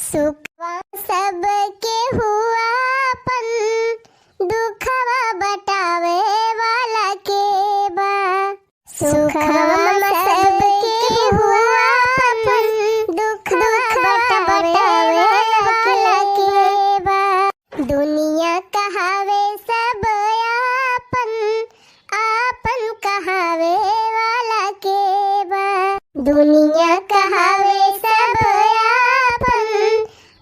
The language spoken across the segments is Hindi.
सुखवा सबके हुआ अपन, दुखवा बटावे वाला के बा। सुखवा सबके हुआ अपन, दुखवा बटावे वाला के बा। दुनिया कहावे सब आपन, आपन कहावे वाला के बा। दुनिया कहावे सब आपन,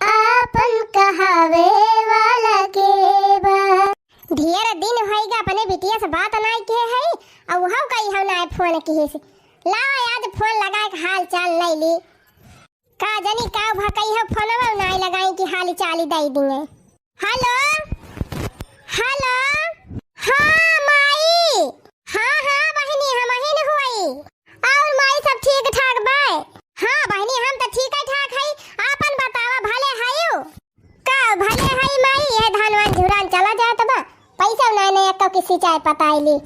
आपन कहावे वाला के बा। ढेर दिन होइगा अपने बिटिया से बात नाई के है, और वहां कई हम ना फोन किए से ला आज फोन लगा के हाल चाल नहीं ली। का जानी का भकई है फोनवा नाई लगाई कि हाल चाल दई दिए। हेलो हेलो, हाँ माई, हाँ बहनी हम ही हुई, और माई सब ठीक ठाक बा? हाँ बहनी हम तो ठीक ठाक है, आपन बतावा भले हायो का भले हाई माई। ये धानवान झुरान चला जात बा, पैसा नहीं एक की सिंचाई पताईली,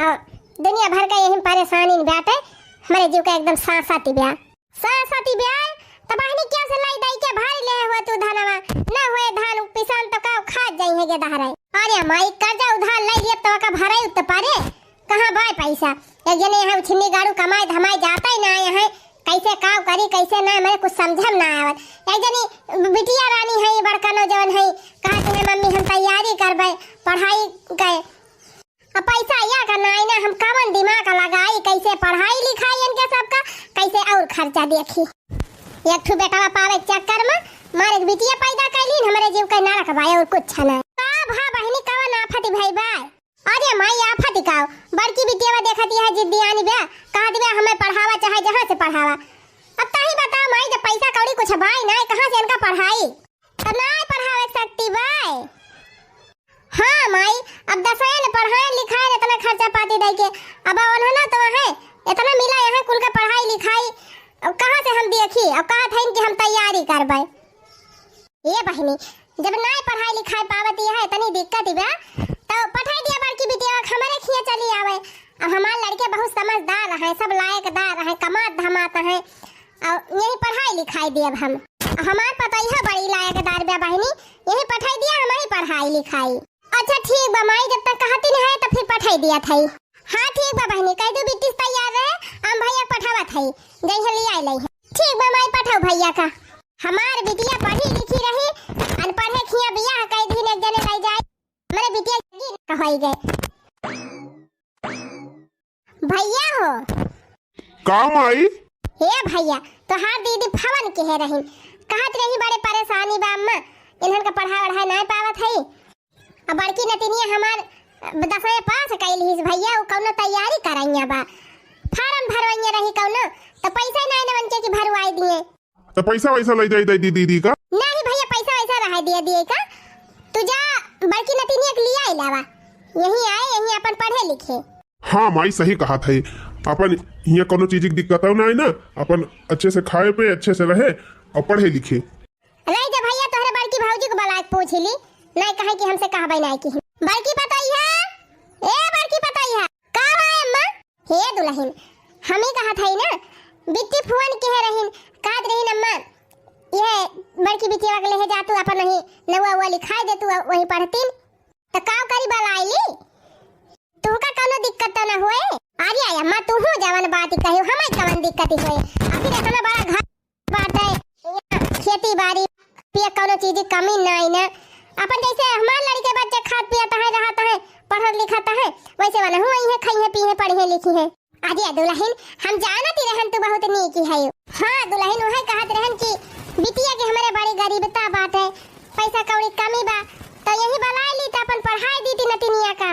और दुनिया भर का यही परेशानी में बैठे हमारे जीव का एकदम साथी ब्याह तो बहनी क्या से लाई दाई के भारी ले हुआ तू धानवा ना हुए धान पिसान तो का खा जाई है के दहरे। अरे माई कर्जा उधार ले लिए तो का भराई उत पारे कहां बाय पैसा। एक जने यहां छिन्नी गाड़ू कमाई धमाई जाता ही ना है, कैसे काम करी कैसे ना मेरे कुछ समझम ना आवत। एक जनी बिटिया रानी है बड़का नौजवान है, कहती है मम्मी हम तैयारी करबे पढ़ाई के, अब पैसा या का ना ना हम कवन दिमाग लगाई कैसे पढ़ाई लिखाई इनके सबका कैसे और खर्चा देखी। एक ठू बेटा पावे चक्कर में मारे बिटिया पैदा कैली हमारे जीव का ना रखबाय और कुछ ना का भा बहनी कवन आफत भाई बाय। अरे माई आफत काओ बड़की बिटिया देखती है जिद्दी आनी बे कहत बे हमें पढ़ावा चाहे जहां से पढ़ावा। अब ताही बता माई जब पैसा कौड़ी कुछ बाय ना कहां से इनका पढ़ाई तो ना पढ़ावे सकती बाय। हाँ माई अब दसवें ने पढ़ाए लिखाए इतना खर्चा पाती दे के अब उन्होंने तो है इतना मिला यहाँ कुल का पढ़ाई लिखाई, अब कहाँ से हम देखी अब कहा था कि हम तैयारी करबे। ये बहनी जब ना पढ़ाई लिखाई पावती है इतनी दिक्कत बा तो पढ़ाई दिया बड़की बिटिया हमारे खिया चली आवे। अब हमारे लड़के बहुत समझदार है, सब लायकदार है, कमात धमात है, और यही पढ़ाई लिखाई दिए हम हमारे पता ही है बड़ी लायकदार बा बहनी, यही पढ़ाई दिया हमारी पढ़ाई लिखाई। अच्छा ठीक बा माई जब तक कहती नहीं है तो फिर पढ़ाई दिया था। हाँ ठीक बा बहनी कह दो बिटिया तैयार रहे, हम भैया पठावा था जई ले आई है। ठीक बा माई पठाओ भैया का, हमार बिटिया पढ़ी लिखी रही अनपढ़े खिया बियाह कई दिन एक जने ले जाए मेरे बिटिया कहई गए। भैया हो काम आई हे भैया तो हार दीदी फवन के है रही कहत रही बड़े परेशानी बा अम्मा इन्हन का पढ़ाई नहीं पावत है। अब बड़की नतिनिया हमार 10वें पास कैली भैया वो कौनो तैयारी कराइया बा फार्म भरवाइया रही कौनो तो पैसा नहीं न बनके की भरवाई दिए तो पैसा वैसा ले जाई दीदी का नहीं भैया पैसा वैसा रह दिए का तू जा बड़की नतिनिया के लिए आई लावा यही आए यही अपन पढ़े लिखे। हाँ माई सही कहा था अपन यहाँ कोनो चीज की दिक्कत ना है ना, अपन अच्छे से खाए पे अच्छे से रहे और पढ़े लिखे। नहीं जब भैया तोहरे बड़की भौजी को बुला के पूछ ली नहीं कहे कि हमसे कहबे नहीं की बड़की बताई है ए बड़की बताई है का भाई अम्मा हे दुल्हन हम ही कहा था ना बिट्टी फोन के रहिन काद रहिन अम्मा ये बड़की बिटिया के ले जा तू अपन नहीं नवा हुआ लिखाई दे तू वही पढ़तीन तो काम करी बलाईली तू का कोनो दिक्कत तो ना होए। अरे अम्मा तू हो जवान बात कहियो हमें कवन दिक्कत होए अभी इतना बड़ा घर बात है खेती बाड़ी पे कोनो चीज की कमी नहीं ना अपन जैसे हमारे लड़के बच्चे खात पियाता है रहता है पढ़ा लिखाता है वैसे वाला हुआ ही खाई है पी है पढ़े लिखी है। अरे दुल्हन हम जानती रहन तू बहुत नीकी है। हाँ दुल्हन वही कहत रहन कि बिटिया के हमारे बड़ी गरीबता बात है पैसा कौड़ी कमी बा तो यही बनाई ली तो अपन पढ़ाई दी थी नतिनिया का।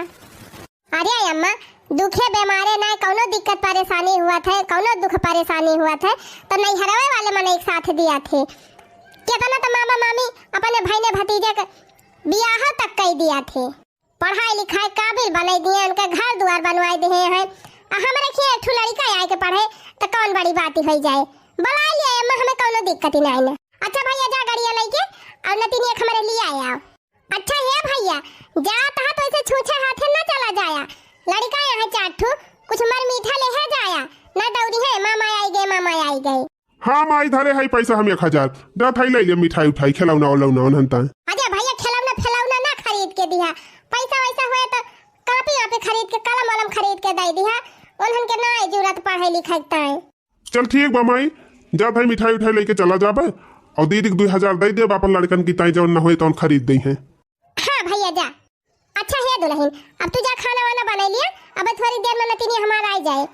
अरे अम्मा दुखे बीमारे ना कोनो दिक्कत परेशानी हुआ था कोनो दुख परेशानी हुआ था तो नहीं हरवे वाले मन एक साथ दिया थे कितना तो मामा मामी अपने भाई ने भतीजे का बियाह तक कई दिया थे पढ़ाई लिखाई काबिल बना दिए उनका घर द्वार बनवाई दिए हैं। हमारे खे एक लड़का आए के पढ़े तो कौन बड़ी बात हो जाए बुला लिया अम्मा हमें कोनो दिक्कत ही नहीं ना। अच्छा भैया जा गाड़िया लेके और नतिनिया हमारे लिए आया। अच्छा है भैया जा तहा तो ऐसे छूछे हाथे ना चला जाया लड़का यहाँ चाटू कुछ मर मीठा ले है जाया ना दौड़ी है मामा आई गए हाँ माई धरे है पैसा हम 1000 दे थाई ले लिया मिठाई उठाई खिलौना उलौना उन्हंता अरे भैया खिलौना फैलौना ना खरीद के दिया, पैसा वैसा हुए तो कापी यहाँ पे खरीद के कलम वलम खरीद के दे दिया, उन्हन के ना जरूरत पढ़ाई लिखाई है। चल ठीक बा माई जा थाई मिठाई उठाई लेके चला जाबे और दीदी के 2000 दे दे अपन लड़कन की ताई जौन ना होए तो खरीद दई है। हाँ भैया जा। अच्छा है दुल्हन, अब तू जा खाना वाना बना लिया, अब थोड़ी देर में नतीनी हमारा आ जाए,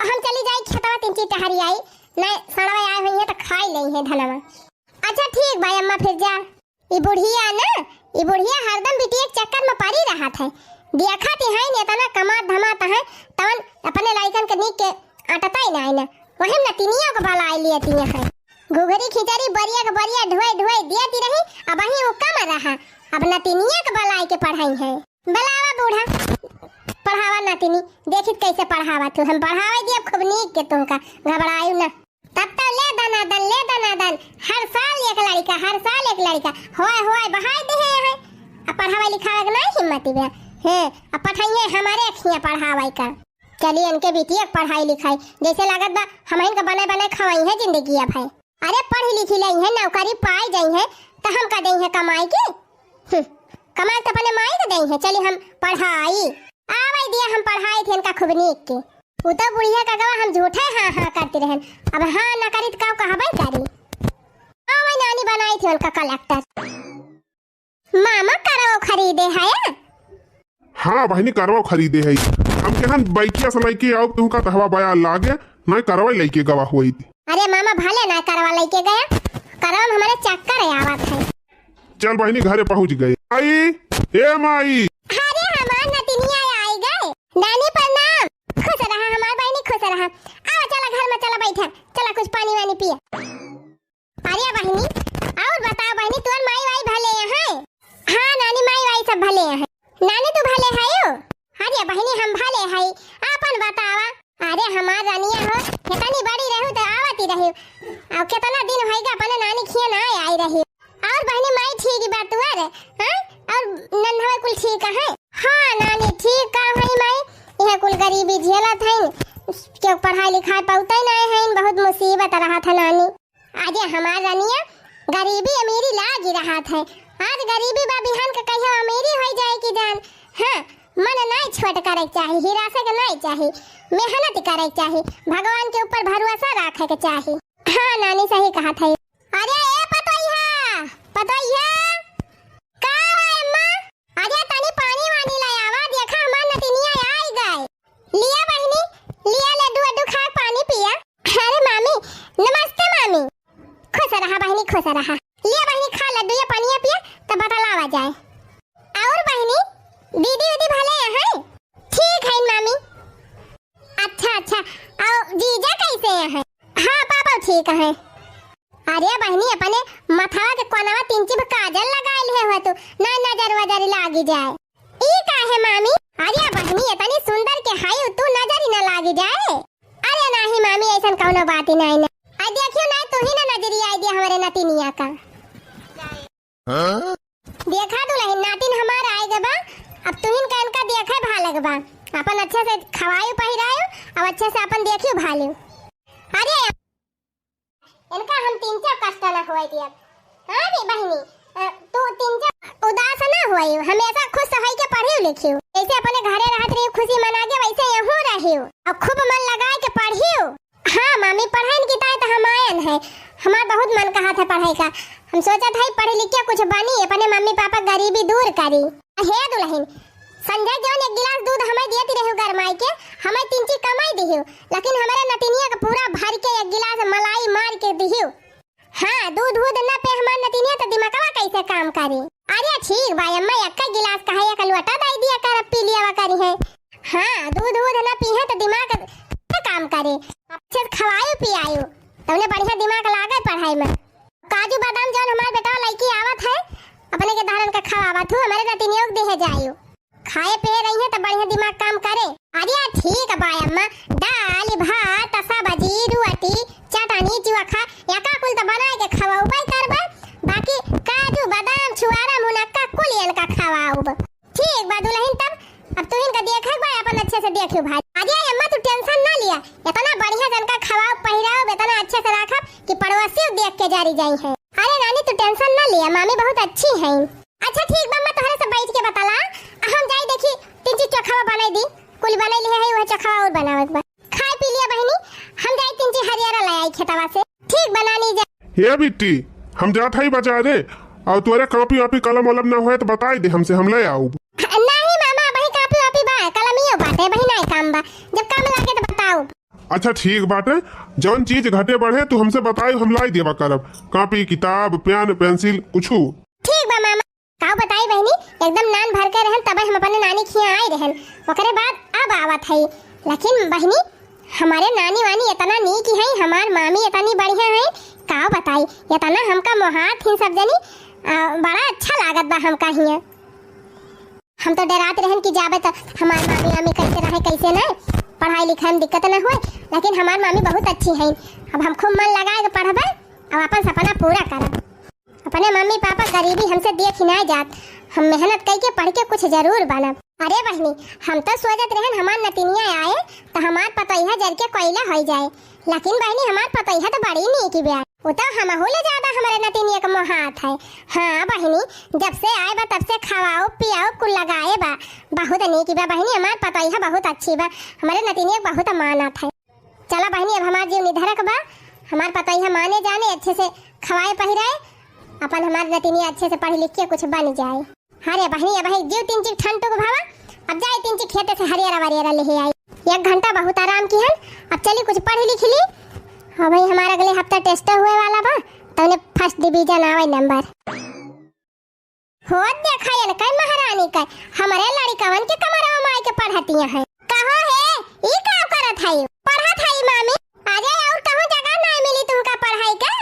हम चली जाए खेतवा 3 चीज टहरी आई नहीं सड़वा आए हुई है तो खा ही नहीं है धनवा। अच्छा ठीक भाई अम्मा फिर जा। ये बुढ़िया ना, ये बुढ़िया हरदम बिटिया के चक्कर में पड़ी रहा था, देखा ती है ने तना कमात धमात है तवन अपने लड़कन के नीक के आटता ही ना वही नतीनिया को भला आई लिया तिया है घुघरी खिचड़ी बरिया के बरिया ढोई ढोई देती रही, अब वही वो कम रहा, अब नतीनिया के भलाई के पढ़ाई है। बलावा बूढ़ा पढ़ावा नतीनी देखित कैसे पढ़ावा तू, हम पढ़ावे दिए खूब नीक के तुमका घबरायु ना। तब तक ले दनादन हर साल एक लड़का होए होए बहाई दे है, अब पढ़ावा लिखावे के नहीं हिम्मत बे है, अब पठाइए हमारे अखियां पढ़ावे का। चलिए इनके बिटिया पढ़ाई लिखाई जैसे लागत बा हम इनका बनाए खवाई है जिंदगी अब है। अरे पढ़ी लिखी लाई है नौकरी पाई गई है तो हम का दें है कमाई की, कमाई तो अपने माई का दें है। चलिए हम पढ़ाई आवाई दिया, हम पढ़ाई थे इनका खूब नीक के, वो तो बुढ़िया का गवा हम झूठे हाँ करते रहन, अब हाँ न करी तो कहबे करी। आवाई नानी बनाई थी उनका कलेक्टर, मामा करो खरीदे है। हाँ बहनी करवा खरीदे है, हम केहन बाइकिया से लेके आओ तुमका तहवा बया लागे नहीं करवा लेके गवा हुई थी। अरे मामा भले ना करवा लेके गया, करवा हमारे चक्कर है आवत है। चल बहनी घरे पहुंच गए। आई ए माई, अरे हमार नतिनिया आई गए, नानी प्रणाम, खुश रहा हमार बहनी खुश रहा। आओ चला घर में चला बैठा, चला कुछ पानी वानी पिया। अरे बहनी और बताओ बहनी तोर माई वाई भले है? हाँ नानी माई वाई सब भले है। नानी तू भले है यो? अरे बहनी हम भले है, अपन बतावा। अरे हमार रानिया हो कितनी बड़ी रहू तो आवती रही, अब कितना दिन होएगा अपने नानी खिया ना आई रही। और बहनी माई ठीक बात हुआ रे हां, और नन्हा कुल ठीक है? हां नानी ठीक का है माई, यह कुल गरीबी झेलत है, क्यों पढ़ाई लिखाई पाउते नहीं है, बहुत मुसीबत रहा था नानी। आज हमार रानिया गरीबी अमीरी लाग रहा था, आज गरीबी बा बिहान के कहियो अमीरी हो जाए की जान। हां मन नहीं छोट करे चाहिए, हिरासे के नहीं चाहिए, मेहनत करे चाहिए, भगवान के ऊपर भरोसा रखे के चाहिए। हाँ नानी सही कहा था। अरे ए पतोइया का अम्मा, अरे तनी पानी वानी ले आवा, देखा हमार नतिनिया आई गए। लिया बहनी लिया, लड्डू खा पानी पिया। अरे मामी नमस्ते मामी, खुश रहा बहनी खुश रहा। लिया बहनी खा लड्डू या पानी पिया तब बतलावा जाए। और बहनी दीदी उदी भले हैं? ठीक है मामी। अच्छा और जीजा कैसे हैं? हाँ पापा ठीक है। अरे बहनी अपने मथवा के कोनवा 3 चिप काजल लगाइल है, तो ना नजर वजर लागी जाए। ई का है मामी? अरे बहनी इतनी सुंदर के हाई तू नजर ही ना लागी जाए। अरे नहीं मामी ऐसा कोनो बात ही नहीं। आ देखियो ना तू ही ना नजरी आई दे हमारे नतिनिया का। देखा दुल्हन नातिन हमारा आएगा बा, अब तुहिन का इनका देखे भालग बा, अपन अच्छे से खवायु पहिरायु, अब अच्छे से अपन देखियो भालू। अरे इनका हम 3 कष्ट ना होई दिया। हां रे बहनी तू 3 उदास ना होई, हमेशा खुश होई के पढ़ियो लिखियो, जैसे अपने घरे रहत रही खुशी मना के वैसे यहू रहियो, और खूब मन लगा के पढ़ियो। हां मामी पढ़ाई की ताय तो हम आयन है, हमार बहुत मन कहा था पढ़ाई का, हम सोचा था पढ़ लिख के कुछ बनी, अपने मम्मी पापा गरीबी दूर करी। हे दुल्हन संजय जौन 1 गिलास दूध हमें देती रही गरमाई के, हमें 3 चीज कमाई दिहियो, लेकिन हमारे नतिनिया का पूरा भर के 1 गिलास मलाई मार के दिहियो। हां दूध न पे हमार नतिनिया तो दिमागवा कैसे काम करी। अरे ठीक भाई अम्मा 1 गिलास कहे 1 लोटा दे दिया कर, पी लिया करी है। हां दूध न पीहे तो दिमाग काम करे, अच्छे खवायो पियायो तो उन्हें बढ़िया दिमाग लागे पढ़ाई में। काजू बादाम जौन हमार बेटा लड़की आवत है अपने के धारन का खवावत हूं, हमारे नतिनियों को देहे जाइयो, खाए पे रही है तो बढ़िया दिमाग काम करे। अरे ठीक है भाई अम्मा, दाल भात सब्जी रोटी चटनी चोखा एका कुल तो बना के खवाऊ भाई करबा, बाकी काजू बादाम छुआरा मुनक्का कुल इनका खवाऊ। ठीक बा दुल्हन तब अब तू इनका देखे भाई अपन अच्छे से देखियो भाई। अरे अम्मा तू टेंशन ना लिया, इतना बढ़िया जन का खवाओ पहिराओ, इतना अच्छे से रखब, भैया मामी बहुत अच्छी है। अच्छा ठीक बा, मैं तोहरे से बैठ के बताला। हम जाई देखी तीन चीज चोखा बनाई दी, कुल बनाई ली है वो चोखा और बनावे के बा। खाए पी लिया बहनी, हम जाई तीन चीज हरियारा ले आई खेतवा से। ठीक बनानी जा। हे बिट्टी हम जात हई बचा दे, और तोरे कॉपी वापी कलम वलम ना होए तो बताई दे हमसे, हम ले आऊ। नहीं मामा वही कॉपी वापी बा, कलमियो बाटे वही नहीं काम बा, जब काम लागे तो बताओ। अच्छा ठीक बाटे, जौन चीज घटे बढ़े तू हमसे बताई, हम लाई देवा करब, कॉपी किताब पेन पेंसिल कुछू। ठीक बा मामा। का बताई बहनी, एकदम नान भर के रहन तब हम अपने नानी खिया आई रहन, ओकरे बाद अब आवत है। लेकिन बहनी हमारे नानी वानी इतना नीक है, हमार मामी इतनी बढ़िया है, का बताई इतना हमका मोहात ही सब जनी बड़ा अच्छा लागत बा हमका हिया। हम तो डरात रहन कि जाबे तो हमार मामी मामी कैसे रहे कैसे नहीं, पढ़ाई लिखाई में दिक्कत न होए, लेकिन हमार मामी बहुत अच्छी है। अब हम खूब मन लगाए के पढ़बे और अपन सपना पूरा करब। अपने मम्मी पापा गरीबी हमसे देख ना जात, हम मेहनत करके पढ़ के कुछ जरूर बनब। अरे बहनी हम तो सोचत रहन हमार नतिनिया आए तो हमार पतैया जर के कोयला हो जाए, लेकिन बहनी हमार पतैया तो बड़ी नीक की ब्याह, वो तो हम ले ज्यादा हमारे नतिनिया का मोहात है। हाँ बहनी जब से आए बा तब से खवाओ पियाओ कुल लगाए बा, बहुत नीक बा बहनी, हमार पतैया बहुत अच्छी बा, हमारे नतिनिया बहुत मानत है। चला बहनी अब हमार जीव निधरक बा, हमार पतैया माने जाने अच्छे से खवाए पहिराए, अपन हमार नतिनिया अच्छे से पढ़ लिख के कुछ बन जाए। अरे बहनी अब जीव तीन चीज ठंड तो भावा, अब जाए तीन चीज खेते से हरियारा वरियारा ले आई। 1 घंटा बहुत आराम की है, अब चली कुछ पढ़ लिख ली। हाँ भाई हमारा अगले हफ्ता टेस्ट हुए वाला बा, तो उन्हें फर्स्ट डिवीजन आवे नंबर हो देखा ये कई महारानी का हमारे लड़कवन के कमरा में आके पढ़तिया है। कहो है ई का करत है, पढ़त है मामी, आजे और कहूं जगह नहीं मिली तुमका पढ़ाई का,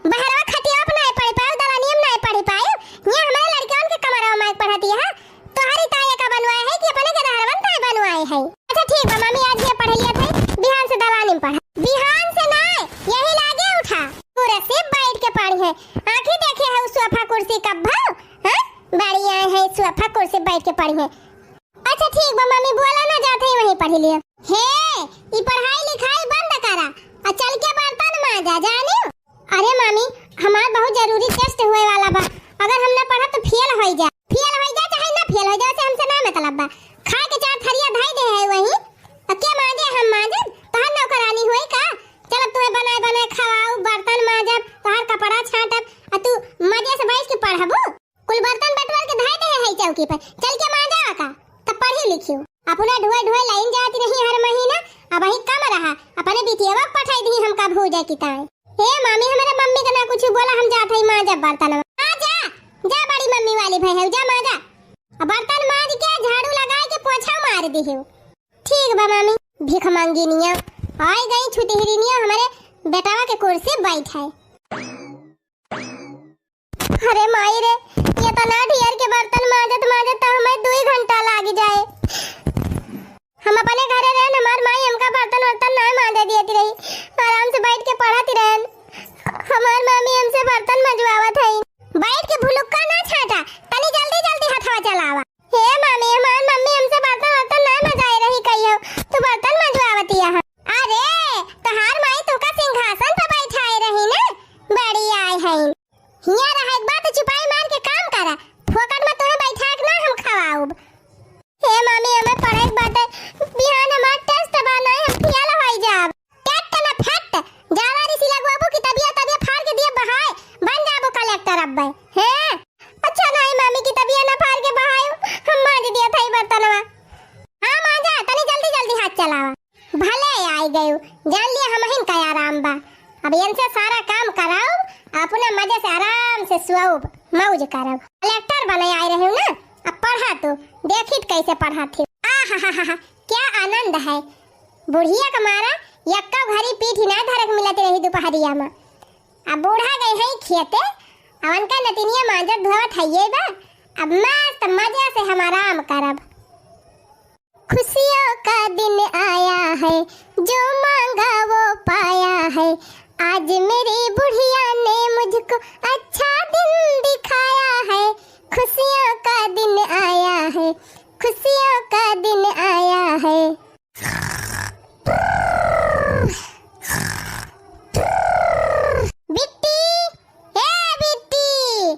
बहरवा खटिया पे नहीं पढ़ पाए, दलानियम नहीं पढ़ पाए, ये हमारे लड़कवन के कमरा में पढ़ती है। तोहरी ताया का बनवाए है कि अपने के दहरवन ताय बनवाए है। अच्छा ठीक बा मामी, आज ये पढ़ लिया था, बिहान से दलानी में पढ़ा, बिहान से नहीं यही लागे उठा पूरा से बैठ के पढ़ी है। आंखें देखे है उस सोफा कुर्सी का भाव, हां बड़ी आए है सोफा कुर्सी बैठ के पढ़ी है। अच्छा ठीक बा मामी, बोला ना जाते ही वहीं पढ़ लिया। हे ई पढ़ाई लिखाई बंद करा और चल के बर्तन मांजा जाने। अरे मामी हमार बहुत जरूरी टेस्ट हुए वाला बा, अगर हम ना पढ़ा तो फेल हो जा, फेल हो जा चाहे ना फेल हो जा से हमसे ना मतलब बा। खा के 4 थरिया धाई दे है वही, तो क्या मांजे हम मांजे, तोहर नौकरानी होई का? चल अब तुम्हें बनाए बनाए खवाऊ, बर्तन मांजब, तोहर कपड़ा छाटब, और तू मजे से बैठ के पढ़बो, कुल बर्तन बटवार के धाई दे है चौकी पर, चल के मांजा का तब पढ़ी लिखियो। अपना ढोए ढोए लाइन जाती रही हर महीना, अब ही कम रहा, अपने बिटियावा पठाई दी हमका भूजा की ताई। हे मामी हमारे मम्मी का ना कुछ बोला, हम जात हई मांजब बर्तन। आ जा जा बड़ी मम्मी वाली भाई है, जा मांजा, बर्तन मांज के झाड़ू लगाए के पोछा मार दी है। ठीक बा मामी। भीख मांगिनिया आई गई छुतिहरिनिया हमारे बेटावा के कुर्सी बैठे। अरे माई रे ये तो ना ढेर के बर्तन मांजत मांजत तो हमें 2 घंटा लाग जाए। हम अपने घरे रहन, हमार माई हमका बर्तन वर्तन ना मांजे देती रही, आराम से बैठ के पढ़ती रहन। हमार मामी हमसे बर्तन मंजवावत है, बैठ के भुलुक्का ना छाटा, तनी जल्दी जल्दी हथवा चलावा। हे मामी हमार मम्मी हमसे बर्तन वर्तन ना मजाए रही कहियो, तू बर्तन मंजवावती है। अरे तोहार माई तुका सिंहासन पे बैठाए रही ना, बड़ी आए है, हिया रहा एक बात चुपाई मार के काम करा, फोकट में तुम्हें बैठा के ना हम खवाऊब। हे मामी हमें पढ़े एक बात है, बिहान हमार टेस्ट बना है, हम फेल होई जाब, टेट ना फट जाला ऋषि लगवाबू की तबियत फाड़ के दिए बहाए, बन जाबो कलेक्टर अब्बे। हैं अच्छा नहीं मामी की तबियत ना फाड़ के बहायो, हम मांज दिया था बर्तनवा। हां मांजा तनी जल्दी जल्दी हाथ चलावा। भले आई गयो, जान लिया हम हिन का आराम बा, अब इनसे सारा काम कराओ, अपना मजे से आराम से सुओब, मौज करब, कलेक्टर बने आए रहे ना। अब पढ़ा तो देखित कैसे पढ़ाती, आहा क्या आनंद है। बुढ़िया का मारा यक्का घरी पीठी ना धरक मिलती रही दोपहरिया में, अब बूढ़ा गई है खेते, अब उनका नतिनिया मांजत धोवत है ये बा, अब मस्त मजे से हम आराम करब। खुशियों का दिन आया है, जो मांगा वो पाया है, आज मेरी बुढ़िया ने मुझको अच्छा दिन दिखाया है। खुशियों का दिन आया है, खुशियों का दिन आया है। बिट्टी, ए बिट्टी,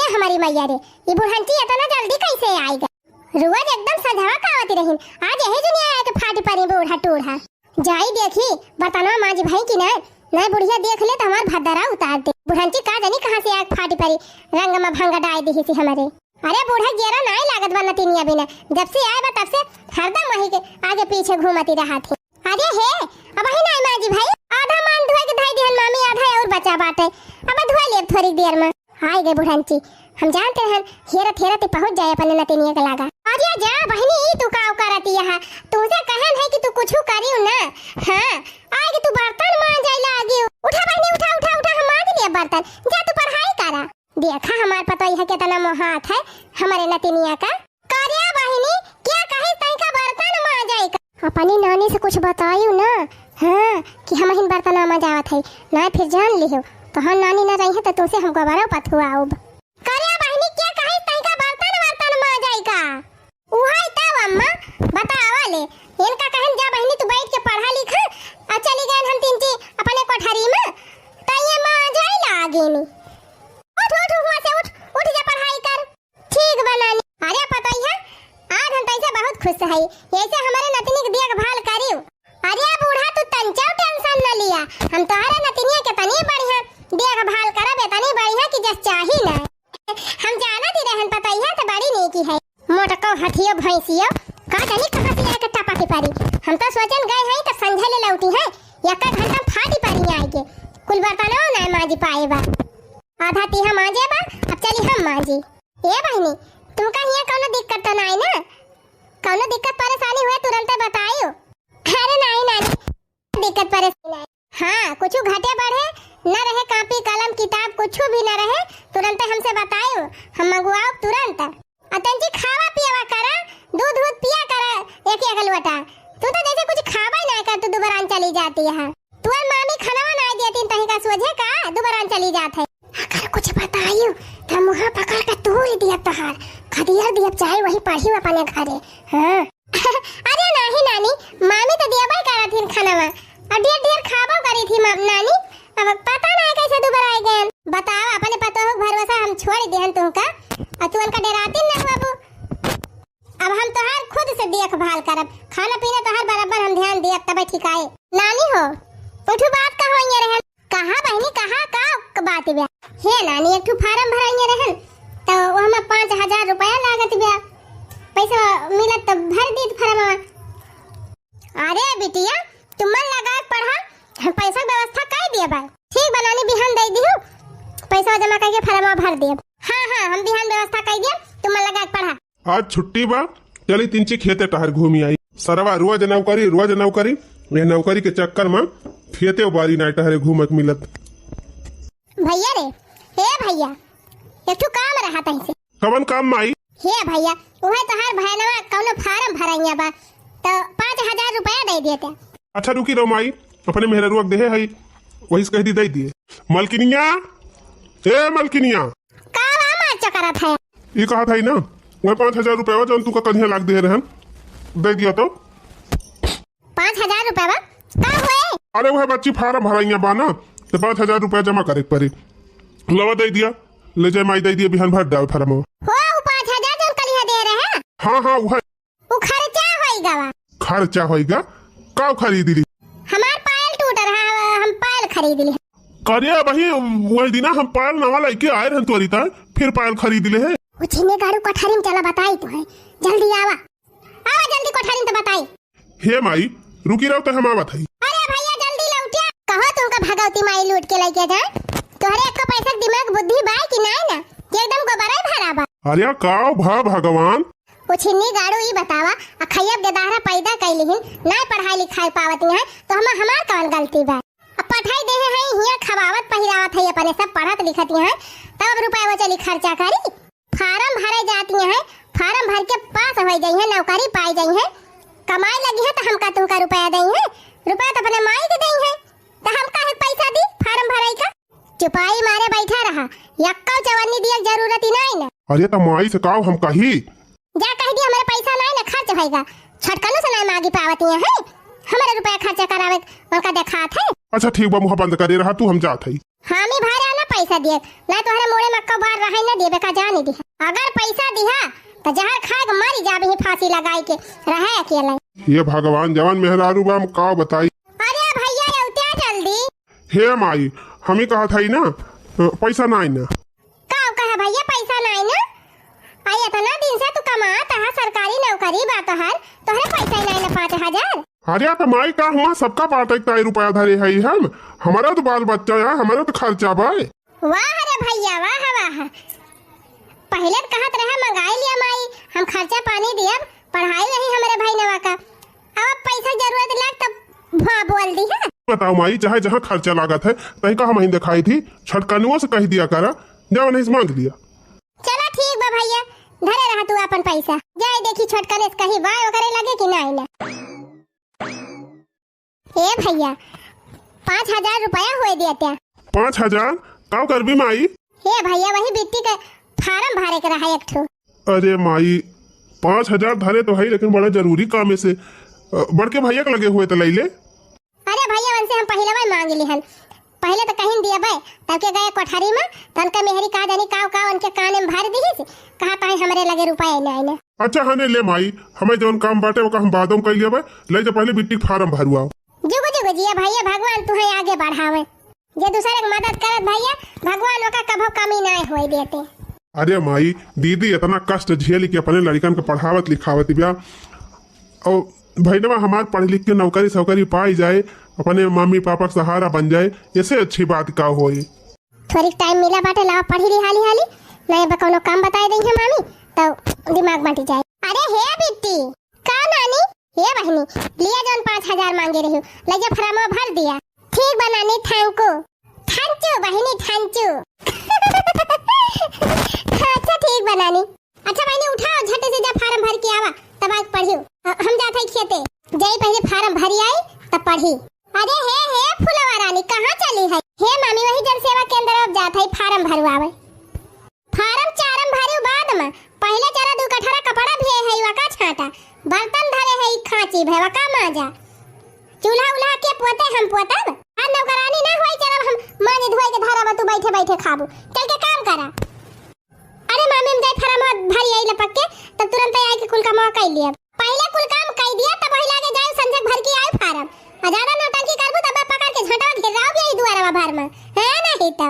रे हमारी मैया रे, ये बुढ़ंटी इतना जल्दी कैसे आएगा? रोज एकदम सजावा कावती रही, आज यही दुनिया आए के फाटी परी बूढ़ा टूढ़ा। जाई देखी बर्तनवा मांझ भाई की ना, नहीं बुढ़िया देख ले तो हमार भद्दरा उतार दे। बुढ़ंटी का जानी कहां से आग फाटी परी, रंग में भंगा डाल दी सी हमारे। अरे बूढ़ा गेरा नहीं लागत बा नतिनिया बिना, जब से आए बा तब से हरदम वही के आगे पीछे घूमती रहा थी। अरे हे अब ही नहीं मांझी भाई, आधा मान धोए के धाई दिहन मामी, आधा और बचा बाटे, अब धोए ले थोड़ी देर में। हाय गे बुढ़ंटी, हम जानते हैं हेरत हेरत पहुंच जाए अपने नतिनिया के लागा। अरे जा बहनी तू का करती है, तुझे कहन है कि तू कुछ करियो ना। हां आगे तू बर्तन मांज जाइला आगे, उठा बहनी उठा उठा उठा, हम मांज लिया बर्तन, जा तू पढ़ाई करा। देखा हमार पता है कितना मोहात है हमारे नतिनिया का। करिया बहनी क्या कहे तई का बर्तन मांज जाए का, अपनी नानी से कुछ बताइयो ना। हां कि हम हिन बर्तन मांज जावत है ना, फिर जान लियो तो हम नानी ना रही है तो तुमसे हमको बारो पथुआ अब। करिया बहनी क्या कहे तई का बर्तन मांज जाए का, उहाई तब अम्मा बतावा ले। इनका कहन जा बहनी तू बैठ के पढ़ा लिखा, अब चली गए हम तीन ची अपने कोठरी में, तई मांज जाए लागे नी। उठ उठ वहां से उठ, उठ जा पढ़ाई कर। ठीक बनानी। अरे पता है आज हम तैसे बहुत खुश है, ऐसे हमारे नतनी की देखभाल करियो। अरे बूढ़ा तू तंचा टेंशन न लिया, हम तोहरे नतनिया के तनी बढ़िया देखभाल करब, तनी बढ़िया कि जस चाही ना। हम जानत ही रहन पता है तो बड़ी नहीं की है, मोटको हथियो भैंसियो का जानी कहां से आके टपा के पारी। हम तो सोचन गए हैं तो संझे ले लौटी है, एक घंटा फाटी पारी आएगे, कुल बर्तनों ना मांजी पाएबा, आधा तीहा मांजे बा, अब चली हम मांजी। ए बहनी तुमका हिया कोनो दिक्कत तो नहीं ना, कोनो दिक्कत परेशानी हुए तुरंत बताइयो। अरे नहीं नानी दिक्कत परेशानी नहीं, हां कुछ घटे बढ़े न रहे, कॉपी कलम किताब कुछ भी न रहे, तुरंत हमसे बताइयो, हम मंगवाओ तुरंत। अतंजी खावा पियावा करा, दूध दूध पिया करा एक एक लोटा, तू तो जैसे कुछ खावा ही ना कर, तू दोबारा चली जाती है। तू मामी खाना ना देती तही का सोझे का दोबारा चली जात है। अगर कुछ बताइयो तो मुंह पकड़ के तोड़ दिया तोहार, खदिया दिया चाहे वही पढ़ी अपने घरे। हां अरे नहीं नानी, मामी तो देबे करत थी खाना में, और ढेर ढेर खाबो करी थी नानी, अब पता नहीं कैसे दोबारा आ गए। बताओ अपने पतो हो भरोसा हम छोड़ देहन तुमका, और तू उनका डराती ना बाबू। अब हम तोहार खुद से देखभाल करब, खाना पीना तोहार बराबर हम ध्यान देब, तब ठीक आए। नानी हो उठू बात का होइए रहन, कहां बहनी कहां का बात बे। हे नानी एक ठू फार्म भराइए रहन, तो वो हमें 5000 रुपया लागत बे, पैसा मिलत तो भर दी फार्म। अरे बिटिया तुम मन लगा पढ़ा, हम पैसा व्यवस्था कर दिए बा। ठीक बनानी बिहान दे दियो, पैसा जमा करके फार्म भर दिए। हां हां हम बिहान व्यवस्था कर दिए, तुम मन लगा पढ़ा। आज छुट्टी बा, चली तिनची खेते टहर घूमी आई। सरवा रोज नौकरी, ये नौकरी के चक्कर में खेते बारी ना टहरे घूमक मिलत। भैया रे हे भैया एक ठो काम रहा तही से। कवन काम माई? हे भैया ओहे तोहार भैनवा कौनो फार्म भराइया बा, तो 5000 रुपया दे देते। अच्छा रुकी रहो माई, अपने मेहरुआ देहे है वही से कह दी दे दिए। मलकिनिया ए मलकिनिया का मार चकरत है, ये कहा था ना वह 5000 रुपया जौन तू का कन्या लाग दे रहन, दे दिया तो 5000 रुपया बा का हुए? अरे वह बच्ची फार्म भराइया बा ना, तो 5000 रुपया जमा करे पड़ी, लवा दे दिया, ले जाए माई दे दिया, बिहान भर दाव फार्म हो 5000 जौन कलिया दे रहे। हाँ हाँ वह उ खर्चा होइगा बा, खर्चा होइगा का खरीदी ली? हमार पायल टूट रहा, हम पायल खरीद ली। करिया भाई वही दिना हम पायल नवा लेके आए रहन तोरी ता, फिर पायल खरीद ले है। उछने गाड़ू कोठारी में चला बताई तो है, जल्दी आवा जल्दी कोठारी में तो बताई। हे माई रुकी रहो तो हम आवत है। अरे भैया जल्दी लौटिया, कहो तुमका भगवती माई लूट के लेके जाए, तोहरे एक पैसा दिमाग बुद्धि बाई कि नहीं ना, एकदम गोबरा भरा बा। अरे का भगवान उछनी गाड़ू ई बतावा, अखैब गदारा पैदा कैलिहिन, ना पढ़ाई लिखाई पावती है तो हमार कौन गलती बा? अब पढ़ाई देहे है हिया खवावत पहिरावत है, अपने सब पढ़त लिखत है, तब रुपया वो चली खर्चा करी। फार्म भरे जाती है, फार्म भर के पास हो गई है, नौकरी पाई गई है, कमाई लगी है तो हमका तुमका रुपया दई है, रुपया तो अपने माई के दई है, तो हम काहे पैसा दी फार्म भराई का? चुपाई मारे बैठा रहा, यक्का चवन्नी दिया जरूरत ही नहीं ना। अरे तो माई से काओ हम कही, जा कह दी हमारे पैसा नहीं ना खर्च होएगा, छटकनो से नहीं मांगी पावती है, हमारे रुपया खर्चा करावे उनका देखात है। अच्छा ठीक बा मुंह बंद करे रहा तू, हम जात है। हामी भारे आना पैसा दिए ना तोहरे मोड़े मक्का बार रहा ना देबे का जाने दी। अगर पैसा दिहा तो जहर खा के मरी जाबे फांसी लगाई के रहे अकेला। ये भगवान जवान मेहरारू बाम का बताई। अरे भैया उठा जल्दी। हे माई हमी कहा था ना पैसा नहीं ना का कहा भैया पैसा नहीं ना आई इतना दिन से तू कमाता है सरकारी नौकरी बा तोहरे पैसा नहीं ना 5000। अरे तो माई का हुआ सबका बात एक रुपया धरे है हम हमारा तो बाल बच्चा है हमारा तो खर्चा भाई। वाह रे भैया वाह वाह पहले तो कहत रहे मंगाई लिया माई हम खर्चा पानी दिया पढ़ाई नहीं हमारे भाई नवा का अब पैसा जरूरत लग तब हाँ बोल दी है। बताओ माई चाहे जहाँ खर्चा लागत है कहीं का हम दिखाई थी छटकनुओं से कह दिया करा जब नहीं मांग लिया। चला ठीक बा भैया धरे रहा तू अपन पैसा जाए देखी छोटकने से कहीं बाय करे लगे कि नहीं ना। ए भैया 5000 रुपया हुए दिया क्या 5000 का कर भी माई। हे भैया वही बिट्टी का फार्म भरे के रहा एक ठो। अरे माई 5000 धरे तो है लेकिन बड़ा जरूरी काम है से बड़के भैया के लगे हुए तो ले ले। अरे भैया उनसे हम पहले बार मांग ली हन पहले तो कहीं दिया भाई तब के गए कोठारी में तन का मेहरी का जानी का उनके कान में भर दी कहा पाए हमरे लगे रुपए नहीं ना। अच्छा हने ले माई हमें जौन काम बाटे वो हम बादों कर लिया ले जा पहले बिट्टी फार्म भरवा। जुगु जुगु जिया भैया भगवान तुहे आगे बढ़ावे जे दूसरे की मदद करत भैया भगवान ओका कभो कमी नहीं होए देते। अरे माई दीदी इतना कष्ट झेल के अपने लड़कन के पढ़ावत लिखावत बिया और भैया हमार पढ़ लिख के नौकरी सौकरी पाई जाए अपने मम्मी पापा का सहारा बन जाए इससे अच्छी बात का होई। थोड़ी टाइम मिला बाटे लाओ पढ़ी ली हाली हाली नहीं बकौनो काम बताए देंगे मामी तो दिमाग बांटी जाए। अरे हे बिट्टी का नानी हे बहनी लिया जौन 5000 मांगे रही ले जा फरामा भर दिया। ठीक बा नानी थैंकू बहनी थैंकू। अच्छा ठीक बा नानी। अच्छा बहनी उठाओ झटे से जा फार्म भर के आवा तब आज पढ़ियो हम जाते खेते जाई पहले फार्म भरी आई तब पढ़ी। अरे हे फुलवा रानी कहाँ चली है हे मामी वही जन सेवा केंद्र अब जात है फार्म भरवावे। फार्म चारम भरियो बाद में पहले चारा दू कठरा कपड़ा भी है वका छाटा बर्तन धरे है खांची भे वका माजा चूल्हा उल्हा के पोते हम पोतब आज नौकरानी ना होई चल हम मानी धोई के धरावा तू बैठे बैठे खाबू चल के काम करा। अरे मामी हम जाई फार्म भरी आई लपक के तब तुरंत आई के कुल काम कर लिया पहले कुल काम कर दिया तब वही लागे जाए संजक भर के आई फार्म ज्यादा नौटंकी करबू तब पकड़ के झटवा घेराव भी दुआरवा भर में है नहीं तो।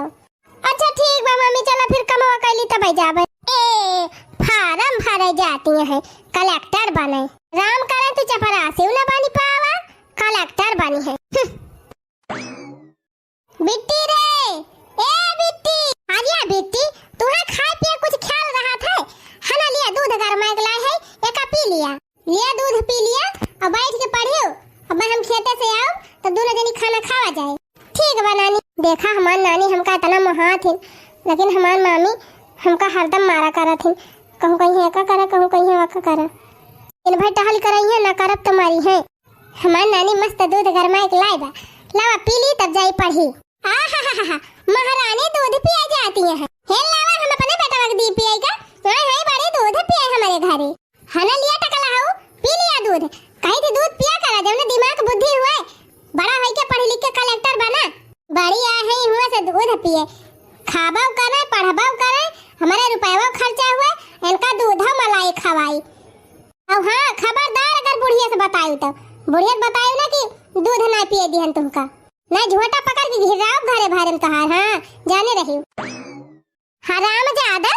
अच्छा ठीक बा मम्मी चला फिर कमवा कैली तब जाबे। ए फार्म भरे जाती है कलेक्टर बने राम करे तू चपरासी न बनी पावा कलेक्टर बनी है। बिट्टी रे ए बिट्टी आजा बिट्टी तुहे खाए पिए कुछ ख्याल रहा था हना लिया दूध गरमा के लाए है एक पी लिया दूध पी लिया और बैठ के पढ़ियो अब हम खेते से आओ तो दोनों जनी खाना खावा जाए। ठीक बा नानी देखा हमार नानी हमका इतना महा थी लेकिन हमार मामी हमका हरदम मारा करा थी कहूँ कहीं ऐका करा कहूँ कहीं वका करा इन भाई टहल कराई है ना करब तुम्हारी है। हमार नानी मस्त दूध गरमा के लाई बा लावा पी ली तब जाई पढ़ी। महारानी दूध पिए जाती है हे लावा हम अपने बेटा वक दी पिए का हाय बड़े दूध पिए हमारे घरे हना लिया टकला हाउ पी लिया दूध कहीं थी दूध पिया करा जब दिमाग बुद्धि हुआ बड़ा है के पढ़ लिख के कलेक्टर बना बड़ी आ है हुआ से दूध पिए खाबाव करे पढ़बाव करे हमारे रुपया खर्चा हुआ इनका दूध मलाई खवाई। अब हाँ खबरदार अगर बुढ़िया से बतायू तो बुढ़िया बतायू ना कि दूध ना पिए दिहन तुमका ना झोटा पकड़ के घिराव घरे भरे में तोहार हाँ जाने रही हराम ज्यादा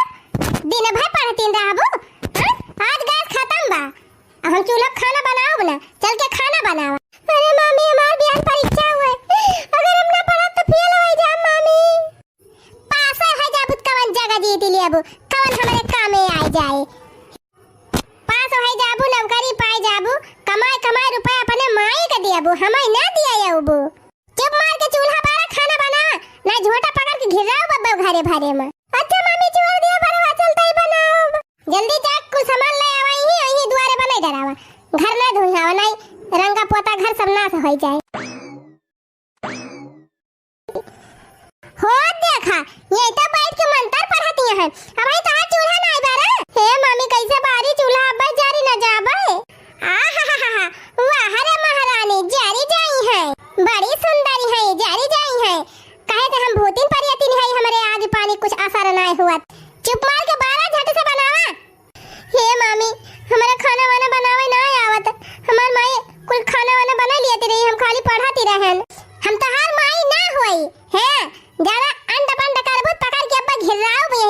दिन भर पढ़ती रहबो आज गैस खत्म बा हम चूल्हा खाना बनाओ ना चल के खाना बनाओ। अरे मामी हमार बिहान परीक्षा हुए अगर हम ना पढ़ा तो फेल हो जा मामी पास है जाबुत कवन जगह जीत लिए अब कवन हमारे काम में आ जाए पास है जाबू नौकरी पाए जाबू कमाए रुपए अपने माई के दियाबू हमें ना दिया याबू चुप मार के चूल्हा बारा खाना बना ना झोटा पकड़ के घिराओ बब्बा घरे भरे में। अच्छा मामी छोड़ दिया बरवा चलते ही बनाओ जल्दी जाके कुछ सामान ले आवाई ही यही दुआरे बने डरावा घर ना धुइहावा नहीं रंगा पोता घर सब नाश हो जाए। हो देखा ये तो बैठ के मंत्र पढ़ती है अब ही तो चूल्हा नहीं बारा हे मामी कैसे बारी चूल्हा अब जारी न जाबे आहा वाह रे महारानी जारी जाई है बड़ी सुंदरी है जारी जाई है कहे थे हम भूतिन परियतिन है हमारे हुआ। चुप मार के बारा झट से बनावा। हे मामी हमारा खाना वाना बनावे ना आवत। हमार माई कुल खाना वाना बना लियती रही, हम खाली पढ़ाती रहन। हम तो हर माई ना होई हैं। ज्यादा अंडा बंडा करबूत पकड़ के अब्बा घिराओ भी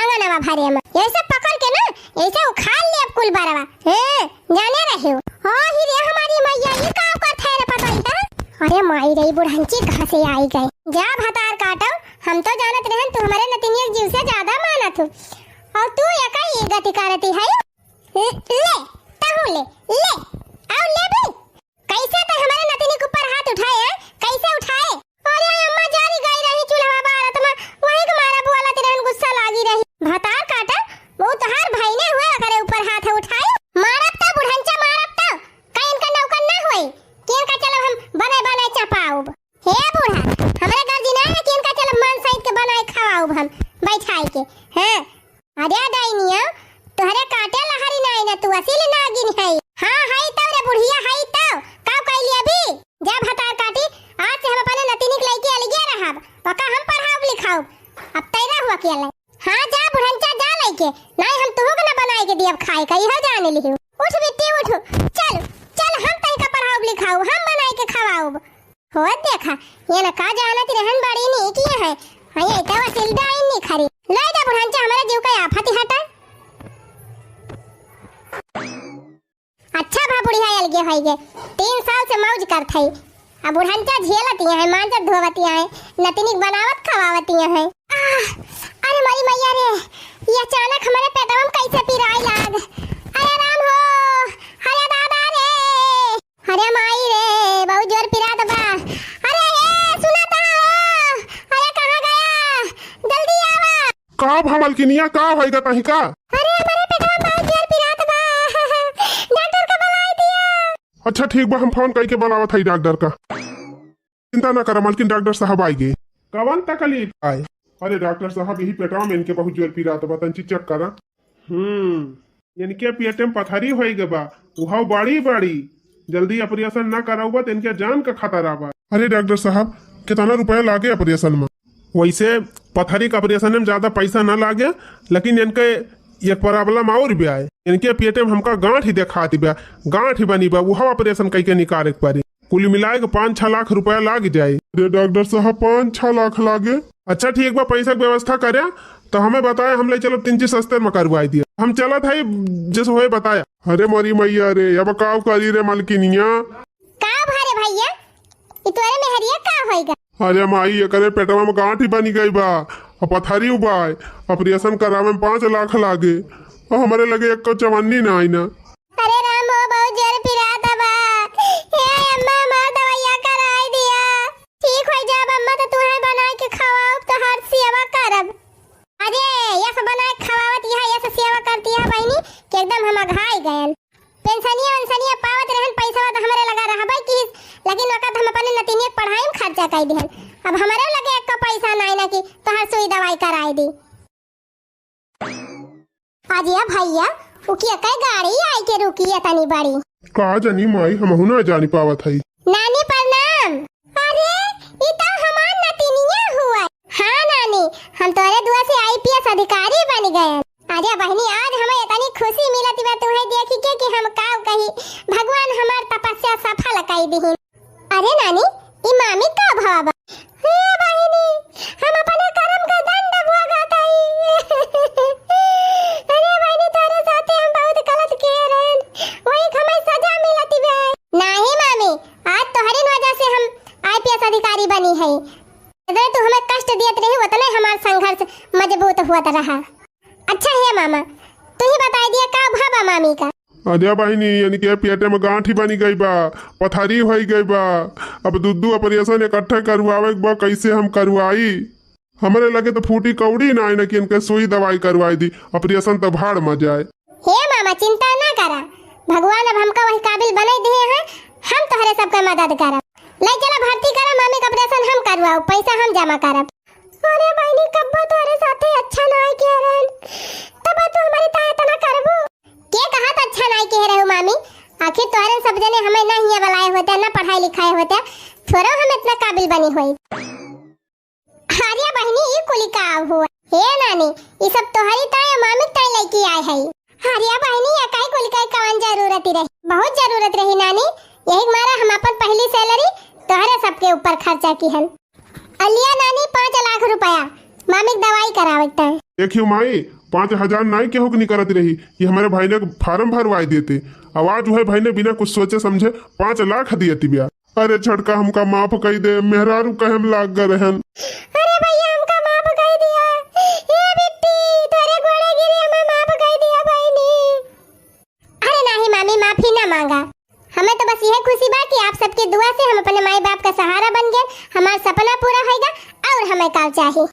अंगनवा भरे में ऐसे पकड़ के ना ऐसे उखाड़ ले अब कुल बारवा। हैं जाने रहे हो। हां ही रे हमारी मैया ये काम का थैले पता ही था। अरे माई रही बुढ़ंची कहां से आई गई। जा भतार काटो, हम तो जानत रहन तू हमारे नतिनिया जीव से ज्यादा मानत हो और तू एका ये गति करती है। ले ताहू ले आओ ले भी। कैसे तो हमारे नतिनी के ऊपर हाथ उठाए हैं? कैसे उठाए? अरे अम्मा जारी गई रही चूल्हा बारत में वही के मारा बोला तेरे गुस्सा लागी रही। भतार काटा वो तो हर भाई ने हुआ करे ऊपर हाथ उठाए। मारत तो बुढ़ंचा मारत तो कहीं इनका नौकर ना होई कि इनका चलो हम बने चपाऊ। हे बूढ़ा हमारे घर जिना है कि इनका चलो मन सहित के बनाए खवाऊ हम बैठाई के। हैं अरे डाइनिया तोहरे काटे लहरी नहीं ना तू असील नागिन है। हां हाई तो रे बुढ़िया हाई तो का कहली अभी जा भतार काटी। आज से हम अपने नतिनी के लेके अलगे रहब पक्का हम पढ़ाऊ लिखाऊ। अब तैरा हुआ के ले। हां जा बुढ़ंचा जा लेके नहीं हम तुहु के ना बनाए के दियब खाए कई हो जाने लिहु। उठ बेटी उठ चल चल हम तई का पढ़ाऊ लिखाऊ हम बनाए के खवाऊ। हो देखा ये ना का जानत रहन बड़ी नहीं किया है। हां ये तो असील दाइन नहीं खरी ले जा बुढ़ंचा हमारे जीव का आफत हटा। अच्छा भा बुढ़िया अलगे होई गे 3 साल से मौज करत है। अब बुढ़ंचा झेलती है मांजर धोवती है नतिनी बनावत खवावती है। अरे मारी मैया रे ये अचानक हमारे पेटवा में कैसे पिराई लाग। अरे राम हो अरे दादा रे अरे माई रे बहुत जोर पिरा दबा। अरे ए सुना ता अरे कहां गया जल्दी आवा। का भमल किनिया का होएगा तही का? अरे हमारे पेटवा में बहुत जोर पिरा दबा डॉक्टर का बुलाई दिया। अच्छा ठीक बा हम फोन करके बुलावत हई डॉक्टर का। चिंता ना कर मालकिन डॉक्टर साहब आई गए। कवन तकलीफ आए? अरे डॉक्टर साहब यही पेटवा में इनके बहुत जोर पी रहा था बतन चेक करा। इनके पेट में पथरी होई गबा उहाव बड़ी जल्दी ऑपरेशन ना कराऊबा तो इनके जान का खतरा बा। अरे डॉक्टर साहब कितना रुपया लागे ऑपरेशन में? वैसे पथरी का ऑपरेशन में ज्यादा पैसा ना लागे लेकिन इनके एक प्रॉब्लम और भी आए। इनके पेट में हमका गांठ ही देखा दिया गांठ ही बनी बा वह ऑपरेशन करके निकाले पारी कुल मिलाए के 5-6 लाख रुपया लाग जाये। अरे डॉक्टर साहब 5-6 लाख लागे? अच्छा ठीक बा पैसा की व्यवस्था करे तो हमें बताया हम ले चलो 3 चीज सस्ते में करवाई दिया हम चला था जैसे होए बताया। अरे मोरी मैया रे अब का करी रे मलकिनिया का भारे भैया इतोरे में हरिया का होएगा? अरे माई ये करे पेटवा में गांठ ही बनी गई बा और पथरी उबाय ऑपरेशन करावे में 5 लाख लागे और हमारे लगे एक को चवन्नी ना आई ना। अरे राम हो बहुत जोर पिरा दबा। हे अम्मा मां दवाइया कराई दिया ठीक हो जाब अम्मा तो तुम्हें बना के खवाओ तो हर सेवा करब। अरे ये सब बना के खवावत यह ऐसे सेवा करती है बहनी कि एकदम हम घाई गयन। पेंशनिया पावत रहन पैसा तो हमारे लगा रहबे कि लेकिन वक्त हम अपने नतिनी के पढ़ाई में खर्चा कर दिहन। अब हमारे लगे एक का पैसा नहीं ना कि तो हर सुई दवाई कराई दी। आज या भैया उकी कई गाड़ी आई के रुकी है तनी बड़ी का जानी माई हम ना जानी पावत है। नानी प्रणाम। अरे ये तो हमार नतिनिया हुआ। हाँ नानी हम तोरे दुआ से आईपीएस अधिकारी बन गए। अरे बहनी आज हमें इतनी खुशी मिलती बा तुम्हें देखी के कि हम का कही भगवान हमार तपस्या सफल कर दी। अरे नानी ई मामी का भाव हे बहनी हम अपने कर्म का दंड भोगताई। अरे बहनी तोरे साथे हम बहुत गलत किए रहन वही हमें सजा मिलती बा। नहीं मामी आज तोहरी वजह से हम आईपीएस अधिकारी बनी है। इधर तू हमें कष्ट दियत रही उतने हमार संघर्ष मजबूत हुआ रहा। अच्छा है मामा तू ही बता दिया का भाबा मामी का? अरे बहनी यानी कि पेटे में गांठ ही बनी गई बा पथरी हो गई बा अब दूध ऑपरेशन इकट्ठे करवावे बा कैसे हम करवाई? हमारे लगे तो फूटी कौड़ी ना आई ना कि इनके सुई दवाई करवाई दी ऑपरेशन तो भाड़ में जाए। हे मामा चिंता ना करा भगवान अब हमका वही काबिल बना दिए हैं हम तोहरे सबका मदद करब। ले चला भर्ती करा मामी का ऑपरेशन हम करवाओ पैसा हम जमा करब। अरे बहनी कब्बा तोरे साथे अच्छा ना है के रहन तब तो हमारे ताया तना करबो के कहा तो अच्छा नहीं कह रहे हो मामी। आखिर तोहरे सब जने हमें ना ही बुलाए होते ना पढ़ाई लिखाए होते थोड़ा हम इतना काबिल बनी हुई। अरे बहनी ये कुली का हुआ हे नानी ये के ऊपर खर्चा की हन। अलिया नानी 5 लाख रुपया मामी दवाई करावता है। देखियो माई 5,000 नाई केहू के नहीं करत रही, ये हमारे भाई ने फार्म भरवाई देते, आवाज हुए भाई ने बिना कुछ सोचे समझे 5 लाख दियती बिया। अरे छटका हमका माफ कर दे, मेहरारू कहम लाग गए हन। अरे भैया हमका माफ कर दिया, ए बिट्टी तेरे गोड़े गिरे हमें माफ कर दिया भाई ने। अरे नहीं मामी माफी ना मांगा, हमें तो बस यह खुशी बा कि आप सबके दुआ से हम अपने माई बाप का सहारा बन गए, हमारा सपना पूरा होगा और हमें का चाहिए।